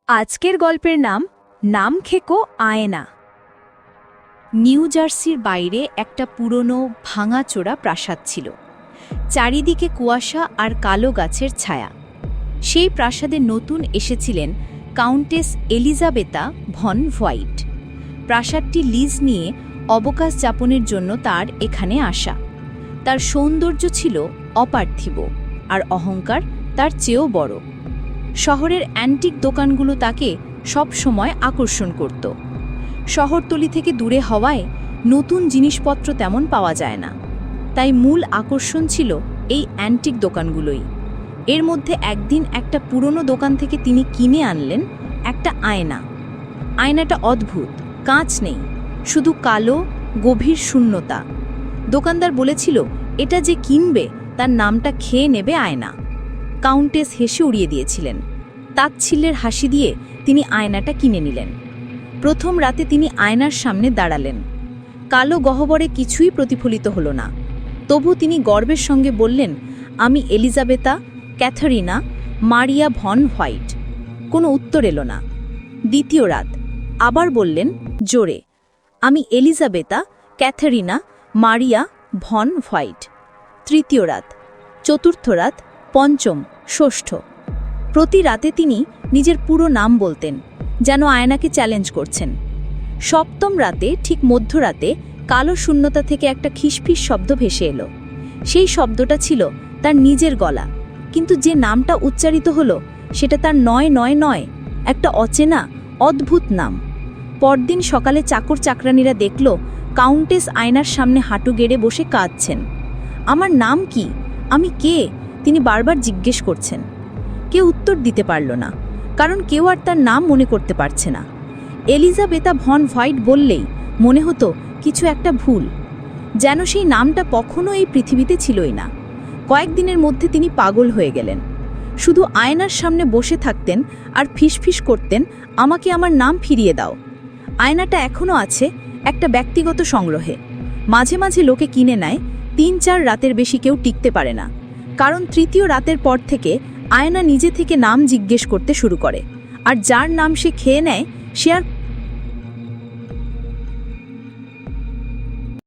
আজকের গল্পের নাম নামখেকো আয়না। নিউ জার্সির বাইরে একটা পুরনো ভাঙাচোরা প্রাসাদ ছিল। চারিদিকে কুয়াশা আর কালো গাছের ছায়া। সেই প্রাসাদে নতুন এসেছিলেন কাউন্টেস এলিজাবেতা ভন হোয়াইট। প্রাসাদটি লিজ নিয়ে অবকাশ যাপনের জন্য তার এখানে আসা। তার সৌন্দর্য ছিল অপার্থিব, আর অহংকার তার চেয়েও বড়। শহরের অ্যান্টিক দোকানগুলো তাকে সব সময় আকর্ষণ করত। শহরতলি থেকে দূরে হওয়ায় নতুন জিনিসপত্র তেমন পাওয়া যায় না, তাই মূল আকর্ষণ ছিল এই অ্যান্টিক দোকানগুলোই। এর মধ্যে একদিন একটা পুরনো দোকান থেকে তিনি কিনে আনলেন একটা আয়না। আয়নাটা অদ্ভুত, কাঁচ নেই, শুধু কালো গভীর শূন্যতা। দোকানদার বলেছিল এটা যে কিনবে তার নামটা খেয়ে নেবে আয়না। কাউন্টেস হেসে উড়িয়ে দিয়েছিলেন। তাচ্ছিল্যের হাসি দিয়ে তিনি আয়নাটা কিনে নিলেন। প্রথম রাতে তিনি আয়নার সামনে দাঁড়ালেন। কালো গহ্বরে কিছুই প্রতিফলিত হলো না। তবু তিনি গর্বের সঙ্গে বললেন, আমি এলিজাবেতা ক্যাথারিনা মারিয়া ভন হোয়াইট। কোনো উত্তর এলো না। দ্বিতীয় রাত আবার বললেন জোরে, আমি এলিজাবেতা ক্যাথারিনা মারিয়া ভন হোয়াইট। তৃতীয় রাত, চতুর্থ রাত, পঞ্চম, ষষ্ঠ। প্রতি রাতে তিনি নিজের পুরো নাম বলতেন, যেন আয়নাকে চ্যালেঞ্জ করছেন। সপ্তম রাতে ঠিক মধ্যরাতে কালো শূন্যতা থেকে একটা খিসফিস শব্দ ভেসে এলো। সেই শব্দটা ছিল তার নিজের গলা, কিন্তু যে নামটা উচ্চারিত হলো সেটা তার নয়, একটা অচেনা অদ্ভুত নাম। পরদিন সকালে চাকর চাকরানীরা দেখল কাউন্টেস আয়নার সামনে হাঁটু গেড়ে বসে কাঁদছেন। আমার নাম কি, আমি কে, তিনি বারবার জিজ্ঞেস করছেন। কেউ উত্তর দিতে পারল না, কারণ কেউ আর তার নাম মনে করতে পারছে না। এলিজাবেতা ভন হোয়াইট বললেই মনে হতো কিছু একটা ভুল, যেন সেই নামটা কখনো এই পৃথিবীতে ছিলই না। কয়েকদিনের মধ্যে তিনি পাগল হয়ে গেলেন। শুধু আয়নার সামনে বসে থাকতেন আর ফিসফিস করতেন, আমাকে আমার নাম ফিরিয়ে দাও। আয়নাটা এখনও আছে একটা ব্যক্তিগত সংগ্রহে। মাঝে মাঝে লোকে কিনে নেয়, ৩-৪ রাতের বেশি কেউ টিকতে পারে না, কারণ তৃতীয় রাতের পর থেকে আয়না নিজে থেকে নাম জিজ্ঞেস করতে শুরু করে, আর যার নাম সে খেয়ে নেয় সে আর